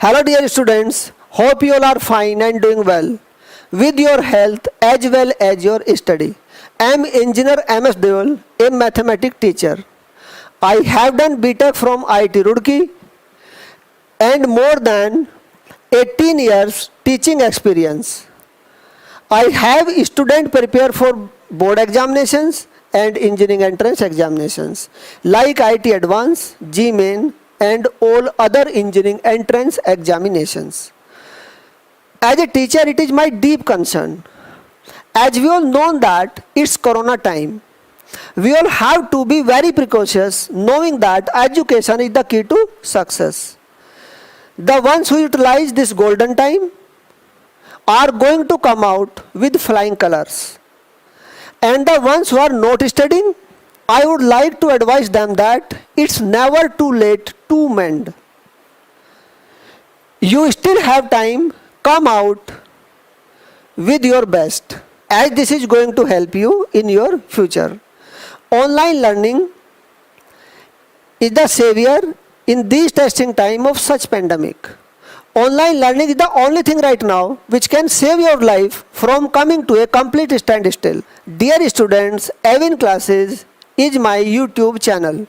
Hello dear students, hope you all are fine and doing well with your health as well as your study. I am Engineer MS Deol, a mathematics teacher. I have done BTech from IIT Roorkee and more than 18 years teaching experience. I have students prepare for board examinations and engineering entrance examinations like IIT Advanced, GMain and all other engineering entrance examinations. As a teacher, it is my deep concern. As we all know that it's Corona time, we all have to be very precautious, knowing that education is the key to success. The ones who utilize this golden time are going to come out with flying colors. And the ones who are not studying, I would like to advise them that it's never too late to mend. You still have time, come out with your best, as this is going to help you in your future. Online learning is the savior in this testing time of such pandemic. Online learning is the only thing right now which can save your life from coming to a complete standstill. Dear students, Avin Classes is my YouTube channel.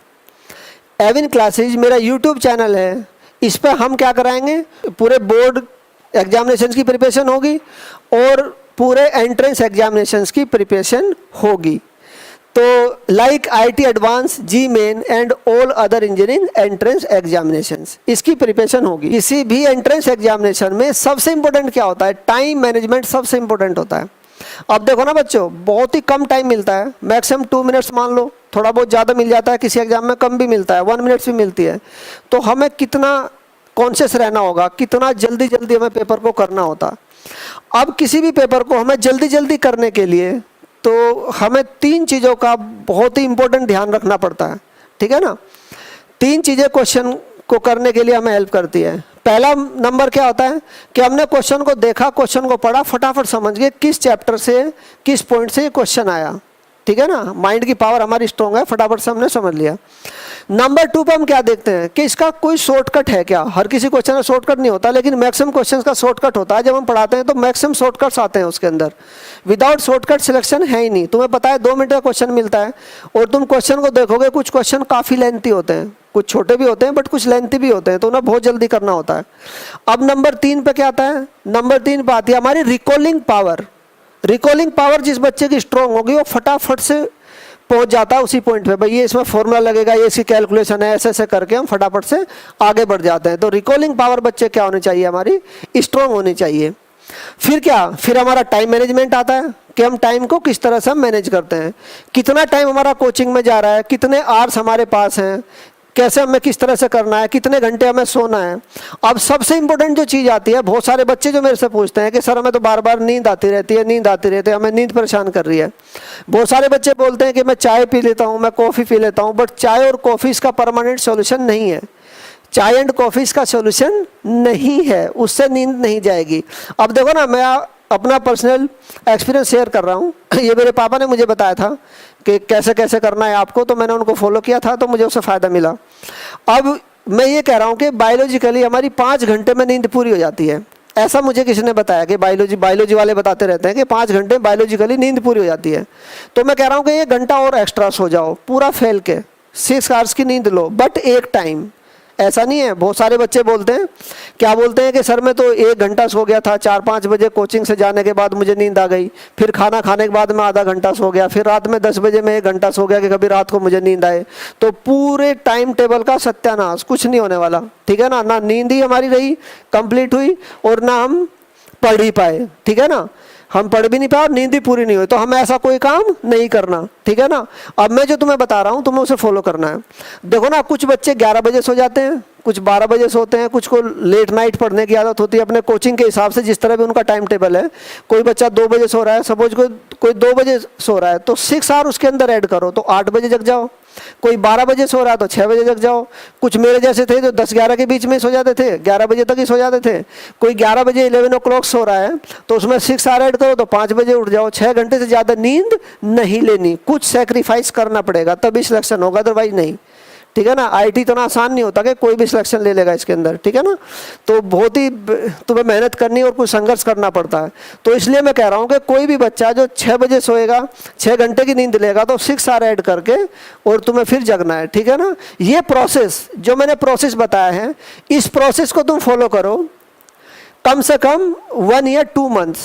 Evin classes मेरा YouTube channel है. इस पर हम क्या कराएंगे, पूरे board examinations की preparation होगी और पूरे एंट्रेंस एग्जामिनेशंस की प्रिपरेशन होगी. तो like IIT advance, GMain and all other engineering entrance examinations, इसकी प्रिपरेशन होगी. किसी भी एंट्रेंस एग्जामिनेशन में सबसे इंपॉर्टेंट क्या होता है, टाइम मैनेजमेंट सबसे इंपॉर्टेंट होता है. अब देखो ना बच्चों, बहुत ही कम टाइम मिलता है, मैक्सिमम 2 मिनट्स मान लो, थोड़ा बहुत ज़्यादा मिल जाता है, किसी एग्जाम में कम भी मिलता है, 1 मिनट्स भी मिलती है. तो हमें कितना कॉन्शियस रहना होगा, कितना जल्दी जल्दी हमें पेपर को करना होता. अब किसी भी पेपर को हमें जल्दी जल्दी करने के लिए तो हमें 3 चीज़ों का बहुत ही इंपॉर्टेंट ध्यान रखना पड़ता है. ठीक है ना. 3 चीज़ें क्वेश्चन को करने के लिए हमें हेल्प करती है. पहला नंबर क्या होता है कि हमने क्वेश्चन को देखा, क्वेश्चन को पढ़ा, फटाफट समझ गए किस चैप्टर से किस पॉइंट से ये क्वेश्चन आया. ठीक है ना. माइंड की पावर हमारी स्ट्रॉन्ग है, फटाफट से हमने समझ लिया. नंबर 2 पे हम क्या देखते हैं कि इसका कोई शॉर्टकट है क्या. हर किसी क्वेश्चन का शॉर्टकट नहीं होता, लेकिन मैक्सिमम क्वेश्चन का शॉर्टकट होता है. जब हम पढ़ाते हैं तो मैक्सिमम शॉर्टकट्स आते हैं उसके अंदर. विदाउट शॉर्टकट सिलेक्शन है ही नहीं. तुम्हें पता है 2 मिनट का क्वेश्चन मिलता है और तुम क्वेश्चन को देखोगे, कुछ क्वेश्चन काफ़ी लेंथी होते हैं, कुछ छोटे भी होते हैं बट कुछ लेंथी भी होते हैं, तो उन्हें बहुत जल्दी करना होता है. अब नंबर 3 पे क्या आता है, नंबर 3 पे आती है हमारी रिकॉलिंग पावर. रिकॉलिंग पावर जिस बच्चे की स्ट्रॉन्ग होगी वो फटाफट से पहुंच जाता है उसी पॉइंट पे. भाई ये इसमें फॉर्मूला लगेगा, ये इसकी कैलकुलेशन है, ऐसे ऐसे करके हम फटाफट से आगे बढ़ जाते हैं. तो रिकॉलिंग पावर बच्चे क्या होनी चाहिए, हमारी स्ट्रॉन्ग होनी चाहिए. फिर क्या, फिर हमारा टाइम मैनेजमेंट आता है कि हम टाइम को किस तरह से हम मैनेज करते हैं. कितना टाइम हमारा कोचिंग में जा रहा है, कितने आवर्स हमारे पास हैं, कैसे हमें किस तरह से करना है, कितने घंटे हमें सोना है. अब सबसे इंपॉर्टेंट जो चीज़ आती है, बहुत सारे बच्चे जो मेरे से पूछते हैं कि सर हमें तो बार बार नींद आती रहती है, नींद आती रहती है, हमें नींद परेशान कर रही है. बहुत सारे बच्चे बोलते हैं कि मैं चाय पी लेता हूँ, मैं कॉफ़ी पी लेता हूँ, बट चाय और कॉफ़ी इसका परमानेंट सोल्यूशन नहीं है. चाय एंड कॉफ़ी इसका सोल्यूशन नहीं है, उससे नींद नहीं जाएगी. अब देखो ना, मैं अपना पर्सनल एक्सपीरियंस शेयर कर रहा हूँ. ये मेरे पापा ने मुझे बताया था कि कैसे कैसे करना है आपको, तो मैंने उनको फॉलो किया था, तो मुझे उससे फ़ायदा मिला. अब मैं ये कह रहा हूँ कि बायोलॉजिकली हमारी 5 घंटे में नींद पूरी हो जाती है. ऐसा मुझे किसी ने बताया कि बायोलॉजी वाले बताते रहते हैं कि 5 घंटे बायोलॉजिकली नींद पूरी हो जाती है. तो मैं कह रहा हूँ कि 1 घंटा और एक्स्ट्रा सो जाओ, पूरा फैल के 6 आवर्स की नींद लो, बट एक टाइम. ऐसा नहीं है, बहुत सारे बच्चे बोलते हैं, क्या बोलते हैं कि सर मैं तो 1 घंटा सो गया था, 4-5 बजे कोचिंग से जाने के बाद मुझे नींद आ गई, फिर खाना खाने के बाद मैं आधा घंटा सो गया, फिर रात में 10 बजे मैं 1 घंटा सो गया कि कभी रात को मुझे नींद आए. तो पूरे टाइम टेबल का सत्यानाश, कुछ नहीं होने वाला. ठीक है ना. ना नींद ही हमारी रही कंप्लीट हुई और ना हम पढ़ ही पाए. ठीक है ना. हम पढ़ भी नहीं पाए और नींद भी पूरी नहीं हुई, तो हमें ऐसा कोई काम नहीं करना. ठीक है ना. अब मैं जो तुम्हें बता रहा हूँ तुम्हें उसे फॉलो करना है. देखो ना, कुछ बच्चे 11 बजे सो जाते हैं, कुछ 12 बजे सोते हैं, कुछ को लेट नाइट पढ़ने की आदत होती है अपने कोचिंग के हिसाब से, जिस तरह भी उनका टाइम टेबल है. कोई बच्चा 2 बजे सो रहा है, सपोज कोई 2 बजे सो रहा है, तो 6 आवर उसके अंदर ऐड करो, तो 8 बजे जग जाओ. कोई 12 बजे सो रहा है तो 6 बजे जग जाओ. कुछ मेरे जैसे थे जो 10-11 के बीच में सो जाते थे, 11 बजे तक ही सो जाते थे. कोई 11 बजे 11 o'clock सो रहा है तो उसमें 6 आवर ऐड करो तो 5 बजे उठ जाओ. 6 घंटे से ज़्यादा नींद नहीं लेनी, कुछ सेक्रीफाइस करना पड़ेगा तभी सिलेक्शन होगा, अदरवाइज नहीं. ठीक है ना। आईटी इतना आसान नहीं होता कि कोई भी सिलेक्शन ले लेगा इसके अंदर, ठीक है ना। तो बहुत ही तुम्हें मेहनत करनी और कुछ संघर्ष करना पड़ता है। तो इसलिए मैं कह रहा हूँ कि कोई भी बच्चा जो 6 बजे सोएगा, 6 घंटे की नींद लेगा, तो 6 आवर ऐड करके और तुम्हें फिर जगना है, ठीक है ना। ये प्रोसेस जो मैंने प्रोसेस बताया है, इस प्रोसेस को तुम फॉलो करो कम से कम 1 ईयर 2 मंथ्स,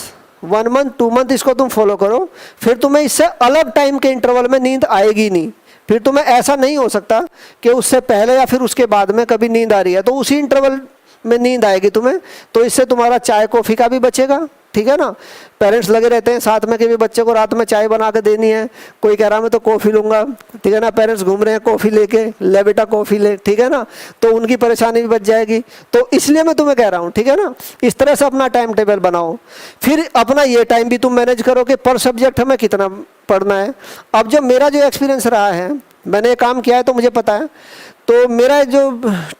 1 मंथ 2 मंथ इसको तुम फॉलो करो। फिर तुम्हें इससे अलग टाइम के इंटरवल में नींद आएगी नहीं। फिर तुम्हें ऐसा नहीं हो सकता कि उससे पहले या फिर उसके बाद में कभी नींद आ रही है तो उसी इंटरवल में नींद आएगी तुम्हें। तो इससे तुम्हारा चाय कॉफ़ी का भी बचेगा, ठीक है ना। पेरेंट्स लगे रहते हैं साथ में कि भी बच्चे को रात में चाय बना के देनी है, कोई कह रहा मैं तो कॉफ़ी लूँगा, ठीक है ना। पेरेंट्स घूम रहे हैं कॉफ़ी लेके, ले बेटा कॉफ़ी ले, ठीक है ना। तो उनकी परेशानी भी बच जाएगी। तो इसलिए मैं तुम्हें कह रहा हूँ, ठीक है ना, इस तरह से अपना टाइम टेबल बनाओ। फिर अपना ये टाइम भी तुम मैनेज करो कि पर सब्जेक्ट हमें कितना पढ़ना है। अब जो मेरा जो एक्सपीरियंस रहा है, मैंने काम किया है तो मुझे पता है। तो मेरा जो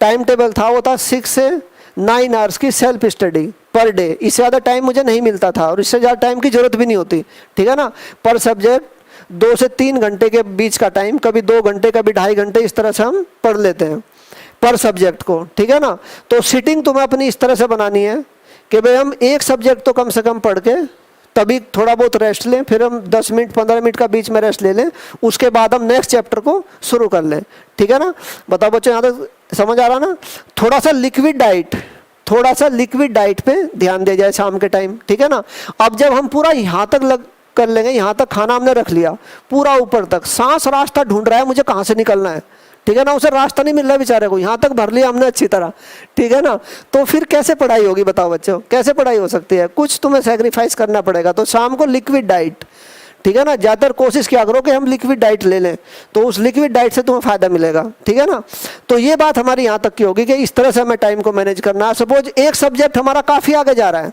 टाइम टेबल था वो था 6 से 9 आवर्स की सेल्फ स्टडी पर डे। इससे ज़्यादा टाइम मुझे नहीं मिलता था और इससे ज़्यादा टाइम की ज़रूरत भी नहीं होती, ठीक है ना। पर सब्जेक्ट 2 से 3 घंटे के बीच का टाइम, कभी 2 घंटे कभी 2.5 घंटे, इस तरह से हम पढ़ लेते हैं पर सब्जेक्ट को, ठीक है ना। तो सिटिंग तुम्हें अपनी इस तरह से बनानी है कि भाई हम एक सब्जेक्ट तो कम से कम पढ़ के तभी थोड़ा बहुत रेस्ट लें, फिर हम 10 मिनट 15 मिनट का बीच में रेस्ट ले लें, उसके बाद हम नेक्स्ट चैप्टर को शुरू कर लें, ठीक है ना। बताओ बच्चों, यहाँ तक समझ आ रहा ना। थोड़ा सा लिक्विड डाइट पे ध्यान दिया जाए शाम के टाइम, ठीक है ना। अब जब हम पूरा यहाँ तक कर लेंगे, यहाँ तक खाना हमने रख लिया, पूरा ऊपर तक सांस रास्ता ढूंढ रहा है मुझे कहाँ से निकलना है, ठीक है ना। उसे रास्ता नहीं मिल रहा बेचारे को, यहाँ तक भर लिया हमने अच्छी तरह, ठीक है ना। तो फिर कैसे पढ़ाई होगी बताओ बच्चों, कैसे पढ़ाई हो सकती है। कुछ तुम्हें सेक्रीफाइस करना पड़ेगा। तो शाम को लिक्विड डाइट, ठीक है ना, ज़्यादातर कोशिश किया करो कि हम लिक्विड डाइट ले लें, तो उस लिक्विड डाइट से तुम्हें फ़ायदा मिलेगा, ठीक है ना। तो ये बात हमारी यहाँ तक की होगी कि इस तरह से हमें टाइम को मैनेज करना है। सपोज एक सब्जेक्ट हमारा काफ़ी आगे जा रहा है,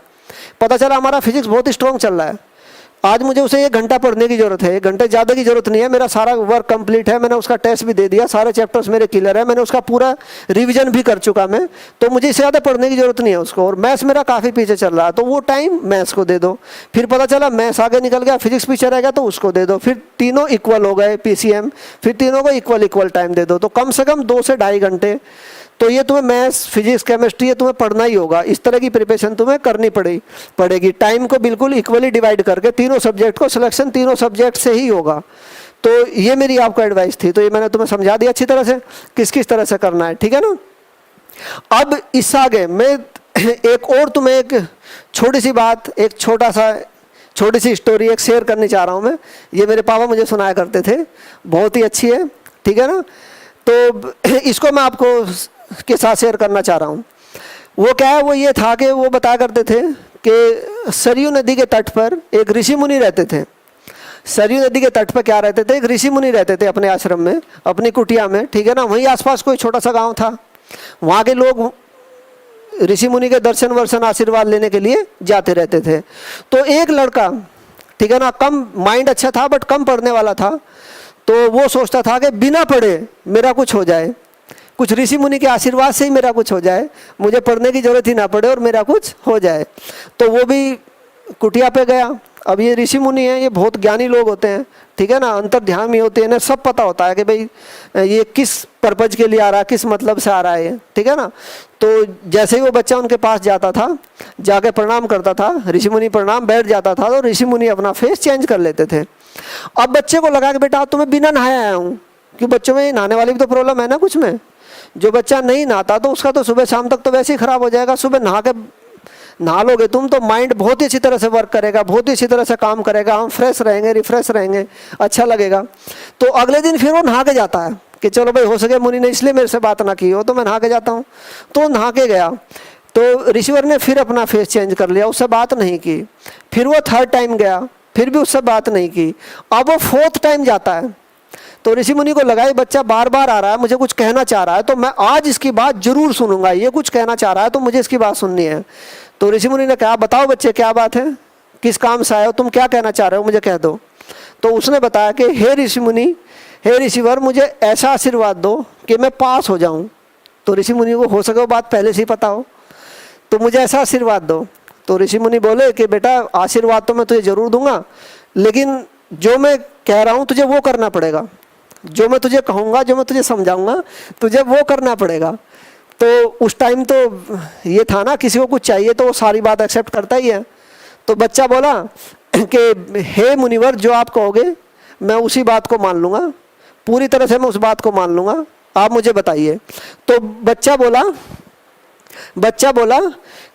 पता चला हमारा फिजिक्स बहुत स्ट्रॉन्ग चल रहा है, आज मुझे उसे 1 घंटा पढ़ने की ज़रूरत है, 1 घंटे ज़्यादा की ज़रूरत नहीं है, मेरा सारा वर्क कंप्लीट है, मैंने उसका टेस्ट भी दे दिया, सारे चैप्टर्स मेरे क्लियर है, मैंने उसका पूरा रिवीजन भी कर चुका मैं, तो मुझे इससे ज़्यादा पढ़ने की ज़रूरत नहीं है उसको। और मैथ्स मेरा काफ़ी पीछे चल रहा है, तो वो टाइम मैथ्स को दे दो। फिर पता चला मैथ्स आगे निकल गया, फिजिक्स पीछे रह गया, तो उसको दे दो। फिर तीनों इक्वल हो गए PCM, फिर तीनों को इक्वल टाइम दे दो। तो कम से कम 2 से 2.5 घंटे तो ये तुम्हें मैथ्स फिजिक्स केमिस्ट्री ये तुम्हें पढ़ना ही होगा। इस तरह की प्रिपरेशन तुम्हें करनी पड़ेगी। टाइम को बिल्कुल इक्वली डिवाइड करके तीनों सब्जेक्ट को सिलेक्शन तीनों सब्जेक्ट से ही होगा। तो ये मेरी आपको एडवाइस थी। तो ये मैंने तुम्हें समझा दिया अच्छी तरह से किस तरह से करना है, ठीक है ना। अब इस आगे मैं एक और तुम्हें एक छोटी सी बात, एक छोटी सी स्टोरी एक शेयर करनी चाह रहा हूँ मैं। ये मेरे पापा मुझे सुनाया करते थे, बहुत ही अच्छी है, ठीक है ना। तो इसको मैं आपको के साथ शेयर करना चाह रहा हूँ। वो क्या है, वो ये था कि वो बताया करते थे कि सरयू नदी के तट पर एक ऋषि मुनि रहते थे। सरयू नदी के तट पर क्या रहते थे, एक ऋषि मुनि रहते थे अपने आश्रम में, अपनी कुटिया में, ठीक है ना। वहीं आसपास कोई छोटा सा गांव था, वहाँ के लोग ऋषि मुनि के दर्शन वर्शन आशीर्वाद लेने के लिए जाते रहते थे। तो एक लड़का, ठीक है ना, कम माइंड अच्छा था बट कम पढ़ने वाला था, तो वो सोचता था कि बिना पढ़े मेरा कुछ हो जाए, कुछ ऋषि मुनि के आशीर्वाद से ही मेरा कुछ हो जाए, मुझे पढ़ने की जरूरत ही ना पड़े और मेरा कुछ हो जाए। तो वो भी कुटिया पे गया। अब ये ऋषि मुनि हैं, ये बहुत ज्ञानी लोग होते हैं, ठीक है ना, अंतर्ध्यामी होते हैं, इन्हें सब पता होता है कि भाई ये किस पर्पज के लिए आ रहा है, किस मतलब से आ रहा है ये, ठीक है ना। तो जैसे ही वो बच्चा उनके पास जाता था, जाके प्रणाम करता था, ऋषि मुनि प्रणाम, बैठ जाता था, तो ऋषि मुनि अपना फेस चेंज कर लेते थे। अब बच्चे को लगा कि बेटा तुम्हें बिना नहाए आया हूँ, क्योंकि बच्चों में नहाने वाली भी तो प्रॉब्लम है ना कुछ में। जो बच्चा नहीं नहाता तो उसका तो सुबह शाम तक तो वैसे ही खराब हो जाएगा। सुबह नहा लोगे तुम तो माइंड बहुत ही अच्छी तरह से वर्क करेगा, बहुत ही अच्छी तरह से काम करेगा, हम फ्रेश रहेंगे, रिफ्रेश रहेंगे, अच्छा लगेगा। तो अगले दिन फिर वो नहा के जाता है कि चलो भाई हो सके मुनि ने इसलिए मेरे से बात ना की हो तो मैं नहा के जाता हूँ। तो नहा के गया, तो ऋषिवर ने फिर अपना फेस चेंज कर लिया, उससे बात नहीं की। फिर वो 3rd टाइम गया, फिर भी उससे बात नहीं की। अब वो 4th टाइम जाता है, तो ऋषि मुनि को लगा ये बच्चा बार बार आ रहा है, मुझे कुछ कहना चाह रहा है, तो मैं आज इसकी बात जरूर सुनूंगा, ये कुछ कहना चाह रहा है तो मुझे इसकी बात सुननी है। तो ऋषि मुनि ने कहा बताओ बच्चे क्या बात है, किस काम से आए हो, तुम क्या कहना चाह रहे हो, मुझे कह दो। तो उसने बताया कि हे ऋषि मुनि, हे ऋषिवर, मुझे ऐसा आशीर्वाद दो कि मैं पास हो जाऊं। तो ऋषि मुनि को हो सके वो बात पहले से ही पता हो, तो मुझे ऐसा आशीर्वाद दो। तो ऋषि मुनि बोले कि बेटा आशीर्वाद तो मैं तुझे जरूर दूंगा, लेकिन जो मैं कह रहा हूँ तुझे वो करना पड़ेगा। जो मैं तुझे कहूँगा, जो मैं तुझे समझाऊंगा, तुझे वो करना पड़ेगा। तो उस टाइम तो ये था ना, किसी को कुछ चाहिए तो वो सारी बात एक्सेप्ट करता ही है। तो बच्चा बोला कि हे मुनिवर, जो आप कहोगे मैं उसी बात को मान लूँगा, पूरी तरह से मैं उस बात को मान लूँगा, आप मुझे बताइए। तो बच्चा बोला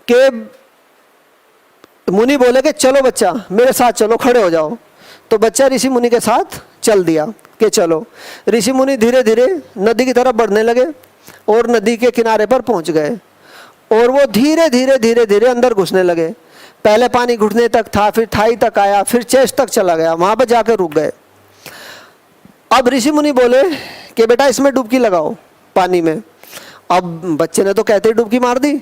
कि मुनि बोले कि चलो बच्चा मेरे साथ चलो, खड़े हो जाओ। तो बच्चा ऋषि मुनि के साथ चल दिया कि चलो। ऋषि मुनि धीरे धीरे नदी की तरफ बढ़ने लगे और नदी के किनारे पर पहुंच गए, और वो धीरे धीरे धीरे धीरे अंदर घुसने लगे। पहले पानी घुटने तक था, फिर थाई तक आया, फिर चेस्ट तक चला गया, वहां पर जाकर रुक गए। अब ऋषि मुनि बोले कि बेटा इसमें डुबकी लगाओ पानी में। अब बच्चे ने तो कहते ही डुबकी मार दी।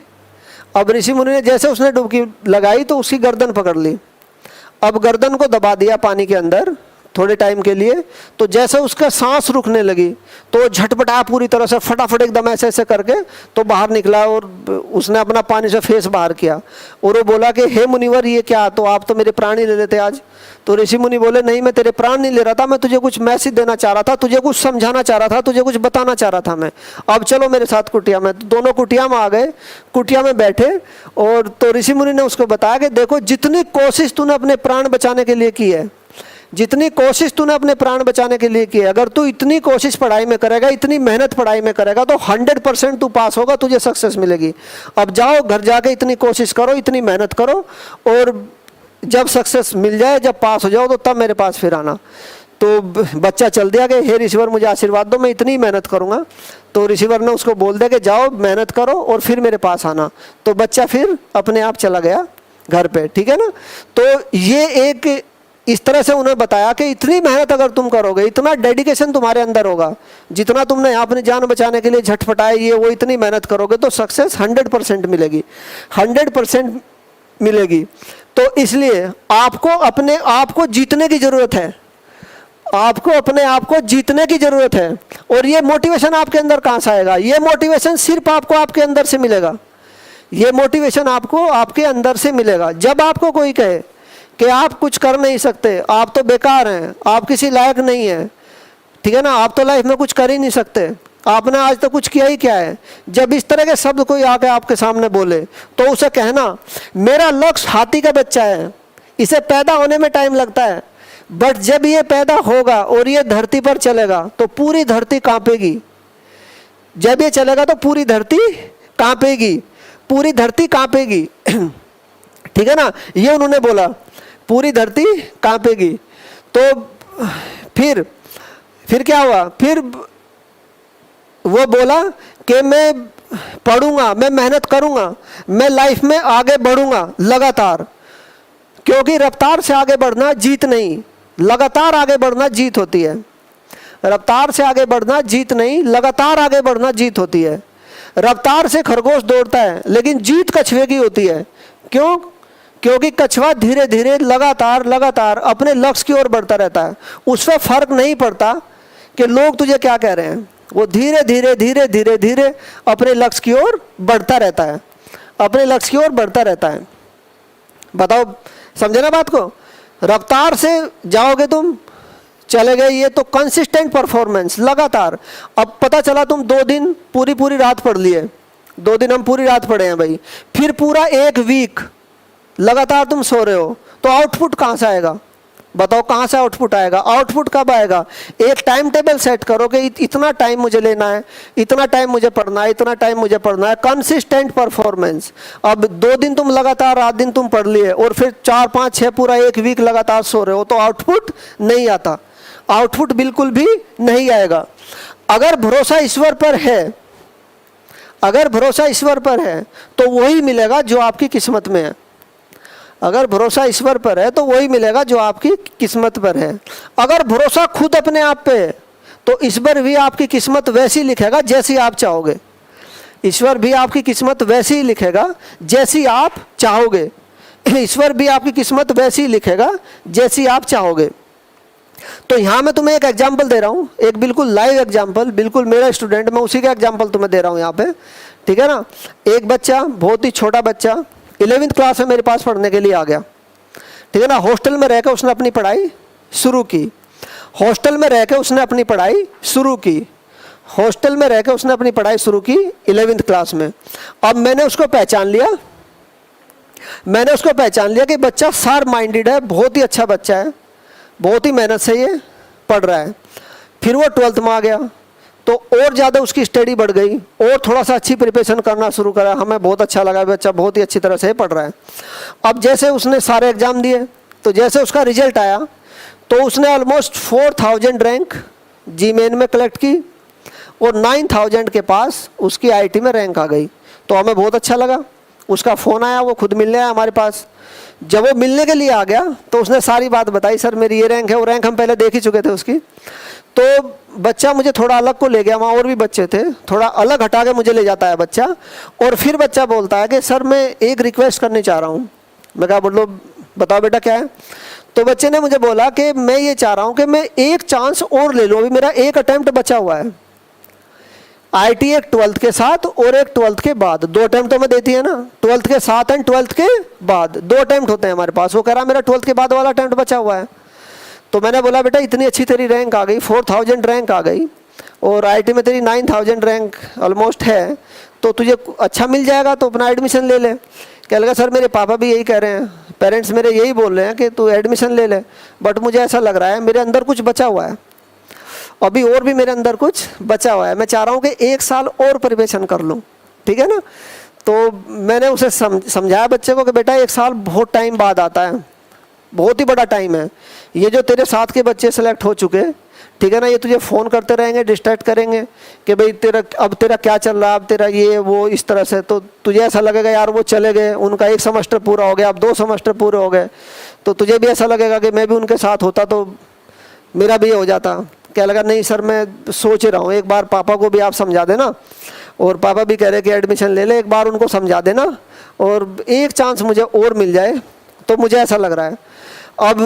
अब ऋषि मुनि ने जैसे उसने डुबकी लगाई तो उसकी गर्दन पकड़ ली। अब गर्दन को दबा दिया पानी के अंदर थोड़े टाइम के लिए। तो जैसे उसका सांस रुकने लगी तो झटपटा पूरी तरह से फटाफट एकदम ऐसे ऐसे करके तो बाहर निकला, और उसने अपना पानी से फेस बाहर किया। और वो बोला कि हे मुनिवर ये क्या, तो आप तो मेरे प्राण ही ले लेते आज। तो ऋषि मुनि बोले नहीं, मैं तेरे प्राण नहीं ले रहा था, मैं तुझे कुछ मैसेज देना चाह रहा था, तुझे कुछ समझाना चाह रहा था, तुझे कुछ बताना चाह रहा था मैं। अब चलो मेरे साथ कुटिया में। तो दोनों कुटिया में आ गए, कुटिया में बैठे, और तो ऋषि मुनि ने उसको बताया कि देखो जितनी कोशिश तूने अपने प्राण बचाने के लिए की है, जितनी कोशिश तूने अपने प्राण बचाने के लिए की है, अगर तू इतनी कोशिश पढ़ाई में करेगा, इतनी मेहनत पढ़ाई में करेगा तो 100% तू पास होगा, तुझे सक्सेस मिलेगी। अब जाओ घर जाके इतनी कोशिश करो, इतनी मेहनत करो, और जब सक्सेस मिल जाए, जब पास हो जाओ तो तब मेरे पास फिर आना। तो बच्चा चल दिया कि हे ऋषिवर मुझे आशीर्वाद दो, मैं इतनी मेहनत करूँगा। तो ऋषिवर ने उसको बोल दिया कि जाओ मेहनत करो और फिर मेरे पास आना। तो बच्चा फिर अपने आप चला गया घर पे, ठीक है ना। तो ये एक इस तरह से उन्हें बताया कि इतनी मेहनत अगर तुम करोगे, इतना डेडिकेशन तुम्हारे अंदर होगा, जितना तुमने अपनी जान बचाने के लिए झटपटाए ये वो इतनी मेहनत करोगे तो सक्सेस 100% मिलेगी, 100% मिलेगी। तो इसलिए आपको अपने आप को जीतने की जरूरत है, आपको अपने आप को जीतने की जरूरत है। और ये मोटिवेशन आपके अंदर कहाँ से आएगा? ये मोटिवेशन सिर्फ आपको आपके अंदर से मिलेगा। ये मोटिवेशन आपको आपके अंदर से मिलेगा। जब आपको कोई कहे कि आप कुछ कर नहीं सकते, आप तो बेकार हैं, आप किसी लायक नहीं हैं, ठीक है ना, आप तो लाइफ में कुछ कर ही नहीं सकते, आपने आज तक कुछ किया ही क्या है, जब इस तरह के शब्द कोई आके आपके सामने बोले तो उसे कहना मेरा लक्ष्य हाथी का बच्चा है, इसे पैदा होने में टाइम लगता है, बट जब ये पैदा होगा और ये धरती पर चलेगा तो पूरी धरती कांपेगी। जब ये चलेगा तो पूरी धरती कांपेगी, पूरी धरती कांपेगी, ठीक है ना, ये उन्होंने बोला पूरी धरती कांपेगी। तो फिर क्या हुआ? फिर वो बोला कि मैं पढ़ूंगा, मैं मेहनत करूंगा, मैं लाइफ में आगे बढ़ूंगा लगातार, क्योंकि रफ्तार से आगे बढ़ना जीत नहीं, लगातार आगे बढ़ना जीत होती है। रफ्तार से आगे बढ़ना जीत नहीं, लगातार आगे बढ़ना जीत होती है। रफ्तार से खरगोश दौड़ता है लेकिन जीत कछुए की होती है। क्यों? क्योंकि कछुआ धीरे धीरे लगातार लगातार अपने लक्ष्य की ओर बढ़ता रहता है, उससे फर्क नहीं पड़ता कि लोग तुझे क्या कह रहे हैं, वो धीरे धीरे धीरे धीरे धीरे अपने लक्ष्य की ओर बढ़ता रहता है, अपने लक्ष्य की ओर बढ़ता रहता है। बताओ, समझे ना बात को? रफ्तार से जाओगे तुम, चले गए, ये तो कंसिस्टेंट परफॉर्मेंस लगातार। अब पता चला तुम 2 दिन पूरी रात पढ़ लिए, 2 दिन हम पूरी रात पढ़े हैं भाई, फिर पूरा 1 वीक लगातार तुम सो रहे हो, तो आउटपुट कहाँ से आएगा? बताओ कहाँ से आउटपुट आएगा? आउटपुट कब आएगा? एक टाइम टेबल सेट करो कि इतना टाइम मुझे लेना है, इतना टाइम मुझे पढ़ना है, इतना टाइम मुझे पढ़ना है, कंसिस्टेंट परफॉर्मेंस। अब 2 दिन तुम लगातार, रात दिन तुम पढ़ लिए और फिर 4, 5, 6 पूरा 1 वीक लगातार सो रहे हो, तो आउटपुट नहीं आता, आउटपुट बिल्कुल भी नहीं आएगा। अगर भरोसा ईश्वर पर है, अगर भरोसा ईश्वर पर है तो वही मिलेगा जो आपकी किस्मत में है। अगर भरोसा ईश्वर पर है तो वही मिलेगा जो आपकी किस्मत पर है। अगर भरोसा खुद अपने आप पे है तो ईश्वर भी आपकी किस्मत वैसी लिखेगा जैसी आप चाहोगे। ईश्वर भी आपकी किस्मत वैसी ही लिखेगा जैसी आप चाहोगे। ईश्वर भी आपकी किस्मत वैसी ही लिखेगा जैसी आप चाहोगे। तो यहाँ मैं तुम्हें एक एग्जाम्पल दे रहा हूँ, एक बिल्कुल लाइव एग्जाम्पल, बिल्कुल मेरा स्टूडेंट, मैं उसी का एग्जाम्पल तुम्हें दे रहा हूँ यहाँ पे, ठीक है ना। एक बच्चा, बहुत ही छोटा बच्चा, 11वीं क्लास में मेरे पास पढ़ने के लिए आ गया, ठीक है ना। हॉस्टल में रहकर उसने अपनी पढ़ाई शुरू की। हॉस्टल में रह के उसने अपनी पढ़ाई शुरू की। हॉस्टल में रह के उसने अपनी पढ़ाई शुरू की 11वीं क्लास में। अब मैंने उसको पहचान लिया, मैंने उसको पहचान लिया कि बच्चा शार्प माइंडेड है, बहुत ही अच्छा बच्चा है, बहुत ही मेहनत से ये पढ़ रहा है। फिर वो 12th में आ गया तो और ज़्यादा उसकी स्टडी बढ़ गई और थोड़ा सा अच्छी प्रिपरेशन करना शुरू करा। हमें बहुत अच्छा लगा, बच्चा बहुत ही अच्छी तरह से पढ़ रहा है। अब जैसे उसने सारे एग्ज़ाम दिए तो जैसे उसका रिजल्ट आया तो उसने ऑलमोस्ट 4000 रैंक जीमेन में कलेक्ट की और 9000 के पास उसकी आईटी में रैंक आ गई। तो हमें बहुत अच्छा लगा। उसका फ़ोन आया, वो खुद मिलने आया हमारे पास। जब वो मिलने के लिए आ गया तो उसने सारी बात बताई, सर मेरी ये रैंक है, वो रैंक हम पहले देख ही चुके थे उसकी। तो बच्चा मुझे थोड़ा अलग को ले गया, वहाँ और भी बच्चे थे, थोड़ा अलग हटा के मुझे ले जाता है बच्चा। और फिर बच्चा बोलता है कि सर मैं एक रिक्वेस्ट करनी चाह रहा हूँ। मैं कहा बोलो, बताओ बेटा क्या है। तो बच्चे ने मुझे बोला कि मैं ये चाह रहा हूँ कि मैं एक चांस और ले लूँ, अभी मेरा एक अटैम्प्ट बचा हुआ है आईटी, एक 12th के साथ और एक 12th के बाद। 2 अटैम्प्ट तो मैं देती है ना, 12th के साथ एंड 12th के बाद 2 अटैम्प्ट होते हैं हमारे पास। वो कह रहा मेरा 12th के बाद वाला अटैम्प्ट बचा हुआ है। तो मैंने बोला बेटा इतनी अच्छी तेरी रैंक आ गई, 4000 रैंक आ गई और आईटी में तेरी 9000 रैंक ऑलमोस्ट है, तो तुझे अच्छा मिल जाएगा, तो अपना एडमिशन ले ले। कह लगा सर मेरे पापा भी यही कह रहे हैं, पेरेंट्स मेरे यही बोल रहे हैं कि तू एडमिशन ले ले, बट मुझे ऐसा लग रहा है मेरे अंदर कुछ बचा हुआ है, अभी और भी मेरे अंदर कुछ बचा हुआ है, मैं चाह रहा हूँ कि 1 साल और प्रिपरेशन कर लूँ, ठीक है ना। तो मैंने उसे समझाया बच्चे को कि बेटा 1 साल बहुत टाइम बाद आता है, बहुत ही बड़ा टाइम है। ये जो तेरे साथ के बच्चे सेलेक्ट हो चुके, ठीक है ना, ये तुझे फ़ोन करते रहेंगे, डिस्ट्रैक्ट करेंगे कि भाई तेरा क्या चल रहा है, अब तेरा ये वो इस तरह से, तो तुझे ऐसा लगेगा यार वो चले गए, उनका 1 सेमेस्टर पूरा हो गया, अब 2 सेमेस्टर पूरे हो गए, तो तुझे भी ऐसा लगेगा कि मैं भी उनके साथ होता तो मेरा भी हो जाता। क्या लगा नहीं सर मैं सोच रहा हूँ, एक बार पापा को भी आप समझा देना, और पापा भी कह रहे कि एडमिशन ले ले, एक बार उनको समझा देना और एक चांस मुझे और मिल जाए, तो मुझे ऐसा लग रहा है। अब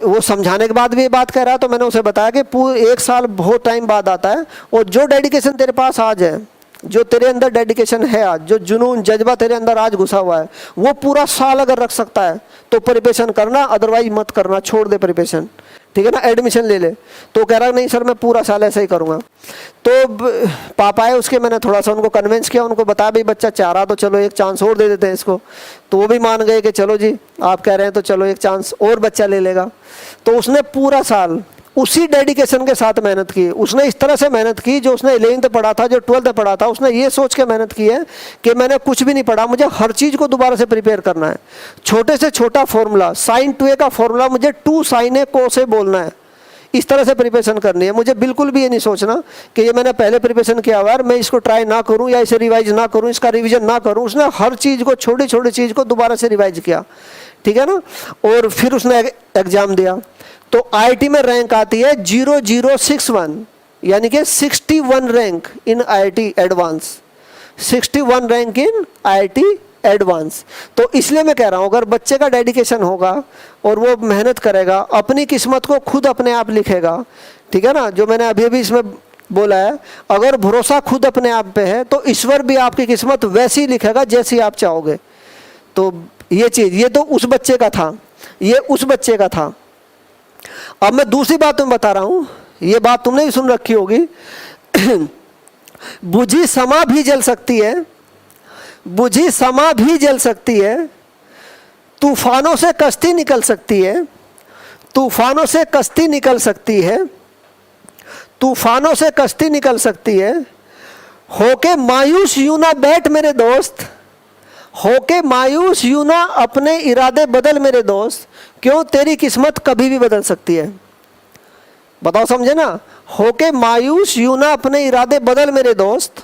वो समझाने के बाद भी ये बात कह रहा है, तो मैंने उसे बताया कि 1 साल बहुत टाइम बाद आता है, और जो डेडिकेशन तेरे पास आज है, जो तेरे अंदर डेडिकेशन है आज, जो जुनून जज्बा तेरे अंदर आज घुसा हुआ है, वो पूरा साल अगर रख सकता है तो प्रिपरेशन करना, अदरवाइज मत करना, छोड़ दे प्रिपरेशन, ठीक है ना, एडमिशन ले ले। तो कह रहा नहीं सर मैं पूरा साल ऐसा ही करूँगा। तो पापा आए उसके, मैंने थोड़ा सा उनको कन्विंस किया, उनको बताया भाई बच्चा चाह रहा तो चलो एक चांस और दे देते हैं इसको। तो वो भी मान गए कि चलो जी आप कह रहे हैं तो चलो एक चांस और बच्चा ले लेगा। तो उसने पूरा साल उसी डेडिकेशन के साथ मेहनत की। उसने इस तरह से मेहनत की, जो उसने 11th पढ़ा था, जो 12th पढ़ा था, उसने ये सोच के मेहनत की है कि मैंने कुछ भी नहीं पढ़ा, मुझे हर चीज़ को दोबारा से प्रिपेयर करना है। छोटे से छोटा फॉर्मूला, sin 2a का फॉर्मूला मुझे 2 sin a cos a बोलना है, इस तरह से प्रिपरेशन करनी है। मुझे बिल्कुल भी ये नहीं सोचना कि ये मैंने पहले प्रिपरेशन किया हुआ है, मैं इसको ट्राई ना करूं या इसे रिवाइज ना करूं, इसका रिवीजन ना करूं। उसने हर चीज़ को, छोटी छोटी चीज़ को दोबारा से रिवाइज किया, ठीक है ना। और फिर उसने एग्ज़ाम दिया, तो आईटी में रैंक आती है 0061, यानी कि 61 rank in IT advance, 61 rank in IT advance. तो इसलिए मैं कह रहा हूँ अगर बच्चे का डेडिकेशन होगा और वो मेहनत करेगा, अपनी किस्मत को खुद अपने आप लिखेगा, ठीक है ना। जो मैंने अभी अभी इसमें बोला है, अगर भरोसा खुद अपने आप पे है तो ईश्वर भी आपकी किस्मत वैसी लिखेगा जैसी आप चाहोगे। तो ये चीज़, ये तो उस बच्चे का था, ये उस बच्चे का था। अब मैं दूसरी बात तुम्हें बता रहा हूँ, ये बात तुमने भी सुन रखी होगी। बुझी समा भी जल सकती है, बुझी समा भी जल सकती है, तूफानों से कश्ती निकल सकती है, तूफानों से कश्ती निकल सकती है, तूफानों से कश्ती निकल सकती है। होके मायूस यूं ना बैठ मेरे दोस्त, होके मायूस यूं ना अपने इरादे बदल मेरे दोस्त, क्यों तेरी किस्मत कभी भी बदल सकती है। बताओ समझे ना, होके मायूस यूं ना अपने इरादे बदल मेरे दोस्त,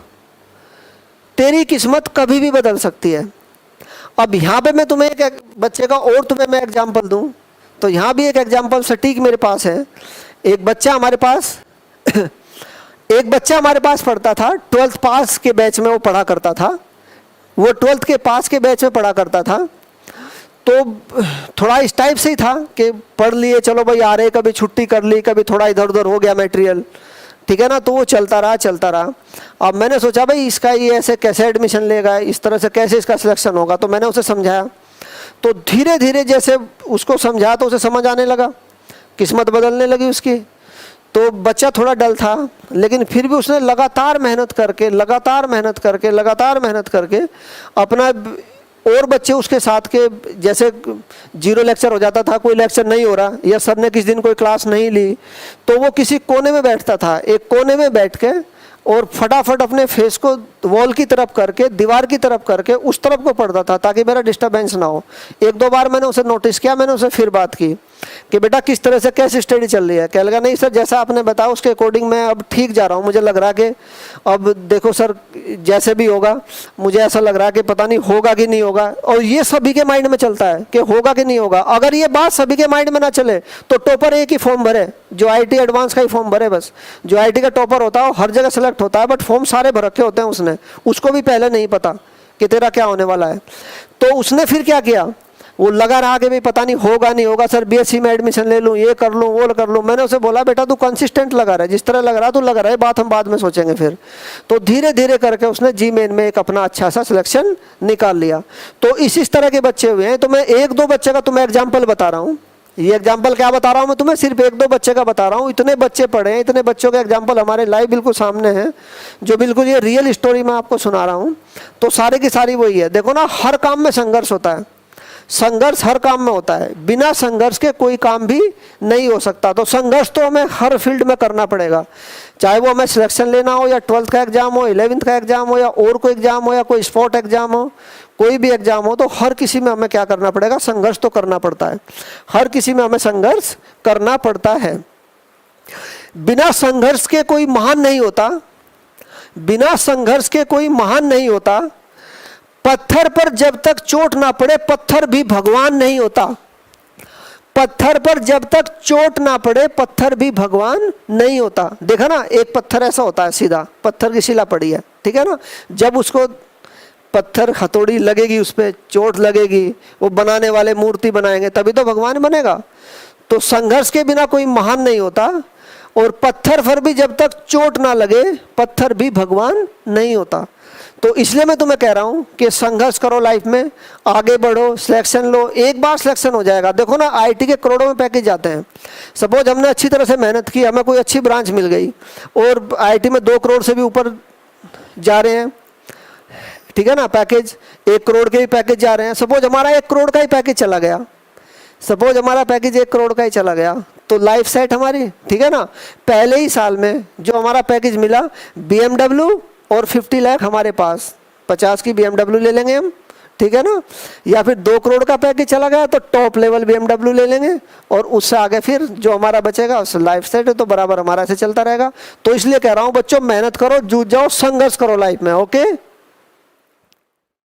तेरी किस्मत कभी भी बदल सकती है। अब यहाँ पे मैं तुम्हें एक बच्चे का और तुम्हें मैं एग्जाम्पल दूँ, तो यहाँ भी एक एग्जाम्पल सटीक मेरे पास है। एक बच्चा हमारे पास एक बच्चा हमारे पास पढ़ता था, 12th पास के बैच में वो पढ़ा करता था, वो 12th के पास के बैच में पढ़ा करता था। तो थोड़ा इस टाइप से ही था कि पढ़ लिए, चलो भाई आ रहे, कभी छुट्टी कर ली, कभी थोड़ा इधर उधर हो गया मटेरियल, ठीक है ना। तो वो चलता रहा चलता रहा। अब मैंने सोचा भाई इसका ये ऐसे कैसे एडमिशन लेगा, इस तरह से कैसे इसका सिलेक्शन होगा। तो मैंने उसे समझाया, तो धीरे धीरे जैसे उसको समझाया तो उसे समझ आने लगा, किस्मत बदलने लगी उसकी। तो बच्चा थोड़ा डल था, लेकिन फिर भी उसने लगातार मेहनत करके अपना, और बच्चे उसके साथ के, जैसे 0 लेक्चर हो जाता था, कोई लेक्चर नहीं हो रहा या सर ने किसी दिन कोई क्लास नहीं ली, तो वो किसी कोने में बैठता था, एक कोने में बैठ के और फटाफट अपने फेस को वॉल की तरफ करके, दीवार की तरफ करके उस तरफ को पढ़ता था ताकि मेरा डिस्टर्बेंस ना हो। 1-2 बार मैंने उसे नोटिस किया, मैंने उसे फिर बात की कि बेटा किस तरह से कैसी स्टडी चल रही है। कह लगा नहीं सर, जैसा आपने बताया उसके अकॉर्डिंग मैं अब ठीक जा रहा हूँ, मुझे लग रहा कि अब देखो सर जैसे भी होगा, मुझे ऐसा लग रहा है कि पता नहीं होगा कि नहीं होगा। और ये सभी के माइंड में चलता है कि होगा कि नहीं होगा। अगर ये बात सभी के माइंड में ना चले तो टॉपर एक ही फॉर्म भरे, जो IIT एडवांस का ही फॉर्म भरे बस। जो IIT का टॉपर होता है वो हर जगह सेलेक्ट होता है, बट फॉर्म सारे भर रखे होते हैं उसने, उसको भी पहले नहीं पता कि तेरा क्या होने वाला है। तो उसने फिर क्या किया, वो लगा रहा कि भाई पता नहीं होगा नहीं होगा, सर BSc में एडमिशन ले लूँ, ये कर लूँ वो कर लूँ। मैंने उसे बोला बेटा तू कंसिस्टेंट लगा रहा है, जिस तरह लग रहा है तू लगा रहा है, बात हम बाद में सोचेंगे फिर। तो धीरे धीरे करके उसने GMain में एक अपना अच्छा सा सिलेक्शन निकाल लिया। तो इस तरह के बच्चे हुए हैं। तो मैं 1-2 बच्चे का तुम्हें एग्जाम्पल बता रहा हूँ। ये एग्जाम्पल क्या बता रहा हूँ मैं तुम्हें, सिर्फ 1-2 बच्चे का बता रहा हूँ। इतने बच्चे पढ़े हैं, इतने बच्चों के एग्जाम्पल हमारे लाइव बिल्कुल सामने हैं, जो बिल्कुल ये रियल स्टोरी मैं आपको सुना रहा हूँ। तो सारे की सारी वही है। देखो ना, हर काम में संघर्ष होता है, संघर्ष हर काम में होता है, बिना संघर्ष के कोई काम भी नहीं हो सकता। तो संघर्ष तो हमें हर फील्ड में करना पड़ेगा, चाहे वो हमें सिलेक्शन लेना हो, या 12th का एग्जाम हो, 11th का एग्जाम हो, या और कोई एग्जाम हो, या कोई स्पोर्ट एग्जाम हो, कोई भी एग्जाम हो। तो हर किसी में हमें क्या करना पड़ेगा, संघर्ष तो करना पड़ता है। हर किसी में हमें संघर्ष करना पड़ता है। बिना संघर्ष के कोई महान नहीं होता, बिना संघर्ष के कोई महान नहीं होता। पत्थर पर जब तक चोट ना पड़े पत्थर भी भगवान नहीं होता। पत्थर पर जब तक चोट ना पड़े पत्थर भी भगवान नहीं होता। देखा ना, एक पत्थर ऐसा होता है सीधा, पत्थर की शिला पड़ी है, ठीक है ना, जब उसको पत्थर हथौड़ी लगेगी, उस पर चोट लगेगी, वो बनाने वाले मूर्ति बनाएंगे, तभी तो भगवान बनेगा। तो संघर्ष के बिना कोई महान नहीं होता, और पत्थर पर भी जब तक चोट ना लगे पत्थर भी भगवान नहीं होता। तो इसलिए मैं तुम्हें कह रहा हूं कि संघर्ष करो लाइफ में, आगे बढ़ो, सिलेक्शन लो, एक बार सिलेक्शन हो जाएगा। देखो ना, IIT के करोड़ों में पैकेज जाते हैं। सपोज हमने अच्छी तरह से मेहनत की, हमें कोई अच्छी ब्रांच मिल गई और IIT में 2 करोड़ से भी ऊपर जा रहे हैं, ठीक है ना, पैकेज 1 करोड़ के भी पैकेज जा रहे हैं। सपोज हमारा 1 करोड़ का ही पैकेज चला गया, सपोज हमारा पैकेज 1 करोड़ का ही चला गया, तो लाइफ सेट हमारी, ठीक है ना। पहले ही साल में जो हमारा पैकेज मिला, BMW और 50 लाख हमारे पास, 50 की BMW ले लेंगे हम, ठीक है ना। या फिर 2 करोड़ का पैकेज चला गया तो टॉप लेवल BMW ले लेंगे, और उससे आगे फिर जो हमारा बचेगा उससे लाइफ सेट है, तो बराबर हमारा से चलता रहेगा। तो इसलिए कह रहा हूँ बच्चों, मेहनत करो, जूझ जाओ, संघर्ष करो लाइफ में, ओके।